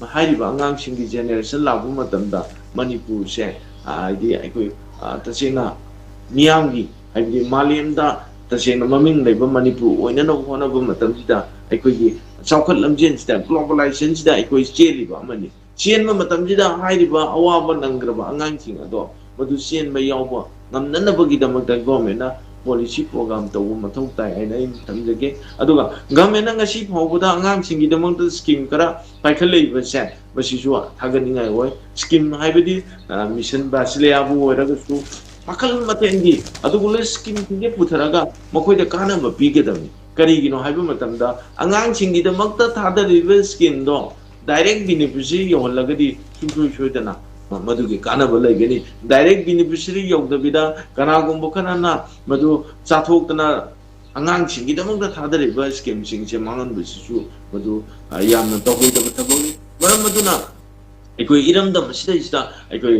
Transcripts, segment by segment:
ꯍꯥꯏꯔꯤꯕ ꯑꯉꯥꯡꯁꯤꯡꯒꯤ ꯖꯦꯅꯦꯔꯦꯁꯟ ꯂꯥꯛꯄ ꯃꯇꯝꯗ ꯃꯅꯤꯄꯨꯔꯁꯦ ꯍꯥꯏꯗꯤ ꯑꯩꯈꯣꯏ ꯇꯁꯦꯡꯅ ꯃꯤꯌꯥꯝꯒꯤ ꯍꯥꯏꯕꯗꯤ ꯃꯥꯂꯦꯝꯗ ꯇꯁꯦꯡꯅ ꯃꯃꯤꯡ ꯂꯩꯕ ꯃꯅꯤꯄꯨꯔ ꯑꯣꯏꯅꯅꯕ ꯍꯣꯠꯅꯕ ꯃꯇꯝꯁꯤꯗ ꯑꯩꯈꯣꯏꯒꯤ ꯆꯥꯎꯈꯠ ꯂꯝꯖꯦꯟꯁꯤꯗ ꯒ꯭ꯂꯣꯕꯦꯂꯥꯏꯖꯦꯁꯟꯁꯤꯗ ꯑꯩꯈꯣꯏ ꯆꯦꯜꯂꯤꯕ ꯑꯃꯅꯤ ꯆꯦꯟꯕ ꯃꯇꯝꯁꯤꯗ ꯍꯥꯏꯔꯤꯕ ꯑꯋꯥꯕ ꯅꯪꯈ꯭ꯔꯕ ꯑꯉꯥꯡꯁꯤꯡ ꯑꯗꯣ ꯃꯗꯨ ꯆꯦꯟꯕ ꯌꯥꯎꯕ ꯉꯝꯅꯅꯕꯒꯤꯗꯃꯛꯇ ꯒꯣꯔꯃꯦꯟꯅ ꯄꯣꯂꯤꯁꯤ ꯄ꯭ꯔꯣꯒ꯭ꯔꯥꯝ ꯇꯧꯕ ꯃꯊꯧ ꯇꯥꯏ ꯍꯥꯏꯅ ꯑꯩꯅ ꯊꯝꯖꯒꯦ ꯑꯗꯨꯒ ꯒꯚꯔꯟꯃꯦꯟꯠꯅ ꯉꯁꯤ ꯐꯥꯎꯕꯗ ꯑꯉꯥꯡꯁꯤꯡꯒꯤꯗꯃꯛꯇ ꯁ꯭ꯀꯤꯝ ꯈꯔ ꯄꯥꯏꯈꯠꯂꯛꯏꯕꯁꯦ ꯃꯁꯤꯁꯨ ꯊꯥꯒꯠꯅꯤꯡꯉꯥꯏ ꯑꯣꯏ ꯁ꯭ꯀꯤꯝ ꯍꯥꯏꯕꯗꯤ ꯃꯤꯁꯟ ꯕꯥꯁꯤꯂꯤꯌꯥꯕꯨ ꯑꯣꯏꯔꯒꯁꯨ ꯃꯈꯜ ꯃꯊꯦꯜꯒꯤ ꯑꯗꯨꯒꯨꯝꯕ ꯁ꯭ꯀꯤꯝꯁꯤꯡꯁꯦ ꯄꯨꯊꯔꯒ ꯃꯈꯣꯏꯗ ꯀꯥꯟꯅꯕ ꯄꯤꯒꯗꯕꯅꯤ ꯀꯔꯤꯒꯤꯅꯣ ꯍꯥꯏꯕ ꯃꯇꯝꯗ ꯑꯉꯥꯡꯁꯤꯡꯒꯤꯗꯃꯛꯇ ꯊꯥꯗꯔꯤꯕ ꯁ꯭ꯀꯤꯝꯗꯣ ꯗꯥꯏꯔꯦꯛ ꯕꯤꯅꯤꯐꯤꯁꯔꯤ ꯌꯧꯍꯜꯂꯒꯗꯤ ꯁꯨꯡꯁꯣꯏ ꯁꯣꯏꯗꯅ ꯃꯗꯨꯒꯤ ꯀꯥꯟꯅꯕ ꯂꯩꯒꯅꯤ ꯗꯥꯏꯔꯦꯛ ꯕꯤꯅꯤꯐꯤꯁꯔꯤ ꯌꯧꯗꯕꯤꯗ ꯀꯅꯥꯒꯨꯝꯕ ꯈꯔꯅ ꯃꯗꯨ ꯆꯥꯊꯣꯛꯇꯅ ꯑꯉꯥꯡꯁꯤꯡꯒꯤꯗꯃꯛꯇ ꯊꯥꯗꯔꯤꯕ ꯁ꯭ꯀꯤꯝꯁꯤꯡꯁꯦ ꯃꯥꯡꯍꯟꯕꯁꯤꯁꯨ ꯃꯗꯨ ꯌꯥꯝꯅ ꯇꯧꯍꯩꯗꯕ ꯊꯕꯛꯅꯤ ꯃꯔꯝ ꯑꯗꯨꯅ ꯑꯩꯈꯣꯏ ꯏꯔꯝꯗꯝ ꯑꯁꯤꯗꯩꯁꯤꯗ ꯑꯩꯈꯣꯏ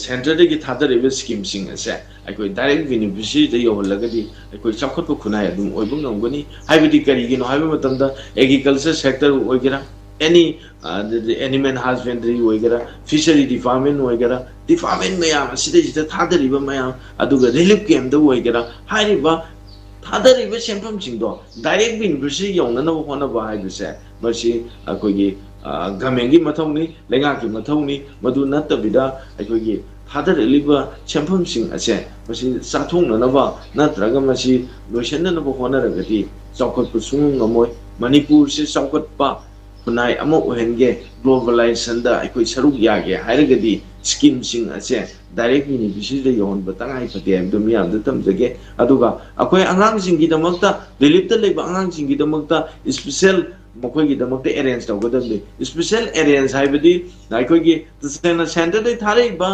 ꯁꯦꯟꯇꯔꯗꯒꯤ ꯊꯥꯗꯔꯤꯕ ꯁ꯭ꯀꯤꯝꯁꯤꯡ ꯑꯁꯦ ꯑꯩꯈꯣꯏ ꯗꯥꯏꯔꯦꯛ ꯕꯦꯅꯤꯐꯤꯁꯔꯤꯗ ꯌꯧꯍꯜꯂꯒꯗꯤ ꯑꯩꯈꯣꯏ ꯆꯥꯎꯈꯠꯄ ꯈꯨꯟꯅꯥꯏ ꯑꯗꯨꯝ ꯑꯣꯏꯕ ꯉꯝꯒꯅꯤ ꯍꯥꯏꯕꯗꯤ ꯀꯔꯤꯒꯤꯅꯣ ꯍꯥꯏꯕ ꯃꯇꯝꯗ ꯑꯦꯒ꯭ꯔꯤꯀꯜꯆꯔ ꯁꯦꯛꯇꯔ ꯑꯣꯏꯒꯦꯔꯥ ꯑꯦꯅꯤ ꯑꯦꯅꯤꯃꯦꯜ ꯍꯁꯕꯦꯟꯗꯔꯤ ꯑꯣꯏꯒꯦꯔꯥ ꯐꯤꯁꯔꯤ ꯗꯤꯄꯥꯔꯠꯃꯦꯟ ꯑꯣꯏꯒꯦꯔꯥ ꯗꯤꯄꯥꯔꯠꯃꯦꯟ ꯃꯌꯥꯝ ꯑꯁꯤꯗꯩꯁꯤꯗ ꯊꯥꯗꯔꯤꯕ ꯃꯌꯥꯝ ꯑꯗꯨꯒ ꯔꯤꯂꯤꯐ ꯀꯦꯝꯞꯇ ꯑꯣꯏꯒꯦꯔꯥ ꯍꯥꯏꯔꯤꯕ ꯊꯥꯗꯔꯤꯕ ꯁꯦꯟꯐꯝꯁꯤꯡꯗꯣ ꯗꯥꯏꯔꯦꯛ ꯕꯦꯅꯤꯐꯤꯁꯔꯤ ꯌꯧꯅꯅꯕ ꯍꯣꯠꯅꯕ ꯍꯥꯏꯕꯁꯦ ꯃꯁꯤ ꯑꯩꯈꯣꯏꯒꯤ ꯒꯚꯔꯟꯃꯦꯟꯠꯒꯤ ꯃꯊꯧꯅꯤ ꯂꯩꯉꯥꯛꯀꯤ ꯃꯊꯧꯅꯤ ꯃꯗꯨ ꯅꯠꯇꯕꯤꯗ ꯑꯩꯈꯣꯏꯒꯤ ꯊꯥꯗꯔꯛꯂꯤꯕ ꯁꯦꯟꯐꯝꯁꯤꯡ ꯑꯁꯦ ꯃꯁꯤ ꯆꯥꯊꯣꯛꯅꯅꯕ ꯅꯠꯇ꯭ꯔꯒ ꯃꯁꯤ ꯂꯣꯏꯁꯤꯟꯅꯅꯕ ꯍꯣꯠꯅꯔꯒꯗꯤ ꯆꯥꯎꯈꯠꯄ ꯁꯨꯡꯉꯝ ꯉꯝꯃꯣꯏ ꯃꯅꯤꯄꯨꯔꯁꯤ ꯆꯥꯎꯈꯠꯄ ꯈꯨꯟꯅꯥꯏ ꯑꯃ ꯑꯣꯏꯍꯟꯒꯦ ꯒ꯭ꯂꯣꯕꯦꯂꯥꯏꯖꯦꯁꯟꯗ ꯑꯩꯈꯣꯏ ꯁꯔꯨꯛ ꯌꯥꯒꯦ ꯍꯥꯏꯔꯒꯗꯤ ꯁ꯭ꯀꯤꯝꯁꯤꯡ ꯑꯁꯦ ꯗꯥꯏꯔꯦꯛ ꯕꯦꯅꯤꯐꯤꯁꯔꯤꯗ ꯌꯧꯍꯟꯕ ꯇꯉꯥꯏ ꯐꯗꯦ ꯍꯥꯏꯕꯗꯨ ꯃꯤꯌꯥꯝꯗ ꯊꯝꯖꯒꯦ ꯑꯗꯨꯒ ꯑꯩꯈꯣꯏ ꯑꯉꯥꯡꯁꯤꯡꯒꯤꯗꯃꯛꯇ ꯔꯤꯂꯤꯐꯇ ꯂꯩꯕ ꯑꯉꯥꯡꯁꯤꯡꯒꯤꯗꯃꯛꯇ ꯏꯁꯄꯤꯁꯦꯜ ꯃꯈꯣꯏꯒꯤꯗꯃꯛꯇ ꯑꯦꯔꯦꯟꯖ ꯇꯧꯒꯗꯕꯅꯤ ꯏꯁꯄꯤꯁꯦꯜ ꯑꯦꯔꯦꯟꯖ ꯍꯥꯏꯕꯗꯤ ꯑꯩꯈꯣꯏꯒꯤ ꯇꯁꯦꯡꯅ ꯁꯦꯟꯇꯔꯗꯒꯤ ꯊꯥꯔꯛꯏꯕ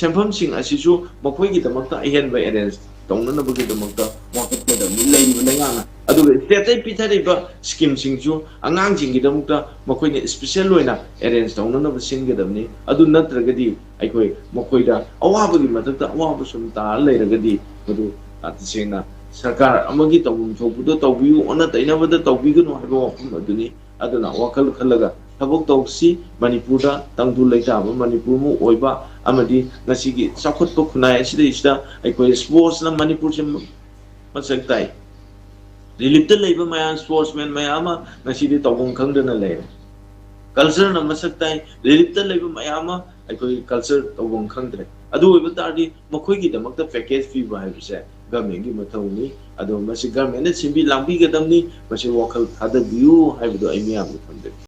ꯁꯦꯟꯐꯝꯁꯤꯡ ꯑꯁꯤꯁꯨ ꯃꯈꯣꯏꯒꯤꯗꯃꯛꯇ ꯑꯍꯦꯟꯕ ꯑꯦꯔꯦꯟꯖ ꯇꯧꯅꯅꯕꯒꯤꯗꯃꯛꯇ ꯋꯥꯀꯠꯀꯗꯕꯅꯤ ꯂꯩꯔꯤꯕ ꯂꯩꯉꯥꯛꯅ ꯑꯗꯨꯒ ꯁ꯭ꯇꯦꯠꯇꯩ ꯄꯤꯊꯔꯤꯕ ꯁ꯭ꯀꯤꯝꯁꯤꯡꯁꯨ ꯑꯉꯥꯡꯁꯤꯡꯒꯤꯗꯃꯛꯇ ꯃꯈꯣꯏꯅ ꯏꯁꯄꯤꯁꯦꯜ ꯑꯣꯏꯅ ꯑꯦꯔꯦꯟꯖ ꯇꯧꯅꯅꯕ ꯁꯤꯟꯒꯗꯕꯅꯤ ꯑꯗꯨ ꯅꯠꯇ꯭ꯔꯒꯗꯤ ꯑꯩꯈꯣꯏ ꯃꯈꯣꯏꯗ ꯑꯋꯥꯕꯒꯤ ꯃꯊꯛꯇ ꯑꯋꯥꯕ ꯁꯨꯝ ꯇꯥꯔ ꯂꯩꯔꯒꯗꯤ ꯃꯗꯨ ꯇꯁꯦꯡꯅ ꯁꯔꯀꯥꯔ ꯑꯃꯒꯤ ꯇꯧꯐꯝ ꯊꯣꯛꯄꯗꯣ ꯇꯧꯕꯤꯌꯨ ꯑꯣꯟꯅ ꯇꯩꯅꯕꯗ ꯇꯧꯕꯤꯒꯅꯨ ꯍꯥꯏꯕ ꯋꯥꯐꯝ ꯑꯗꯨꯅꯤ ꯑꯗꯨꯅ ꯋꯥꯈꯜ ꯈꯜꯂꯒ ꯊꯕꯛ ꯇꯧꯁꯤ ꯃꯅꯤꯄꯨꯔꯗ ꯇꯪꯗꯨ ꯂꯩꯇꯥꯕ ꯃꯅꯤꯄꯨꯔ ꯑꯃ ꯑꯣꯏꯕ ꯑꯃꯗꯤ ꯉꯁꯤꯒꯤ ꯆꯥꯎꯈꯠꯄ ꯈꯨꯟꯅꯥꯏ ꯑꯁꯤꯗꯩꯁꯤꯗ ꯑꯩꯈꯣꯏ ꯏꯁꯄꯣꯔꯠꯁꯅ ꯃꯅꯤꯄꯨꯔꯁꯦ ꯃꯁꯛ ꯇꯥꯛꯏ ꯔꯤꯂꯤꯐꯇ ꯂꯩꯕ ꯃꯌꯥꯝ ꯏꯁꯄꯣꯔꯠꯁꯃꯦꯟ ꯃꯌꯥꯝ ꯑꯃ ꯉꯁꯤꯗꯤ ꯇꯧꯐꯝ ꯈꯪꯗꯅ ꯂꯩꯔꯦ ꯀꯜꯆꯔꯅ ꯃꯁꯛ ꯇꯥꯛꯏ ꯔꯤꯂꯤꯐꯇ ꯂꯩꯕ ꯃꯌꯥꯝ ꯑꯃ ꯑꯩꯈꯣꯏ ꯀꯜꯆꯔ ꯇꯧꯐꯝ ꯈꯪꯗ꯭ꯔꯦ ꯑꯗꯨ ꯑꯣꯏꯕ ꯇꯥꯔꯗꯤ ꯃꯈꯣꯏꯒꯤꯗꯃꯛꯇ ꯄꯦꯀꯦꯖ ꯄꯤꯕ ꯍꯥꯏꯕꯁꯦ ꯒꯚꯔꯟꯃꯦꯟꯠꯒꯤ ꯃꯊꯧꯅꯤ ꯑꯗꯣ ꯃꯁꯤ ꯒꯚꯔꯟꯃꯦꯟꯠꯅ ꯁꯤꯟꯕꯤ ꯂꯥꯡꯕꯤꯒꯗꯕꯅꯤ ꯃꯁꯤ ꯋꯥꯈꯜ ꯊꯥꯗꯕꯤꯌꯨ ꯍꯥꯏꯕꯗꯣ ꯑꯩ ꯃꯤꯌꯥꯝꯗ ꯊꯝꯖꯒꯦ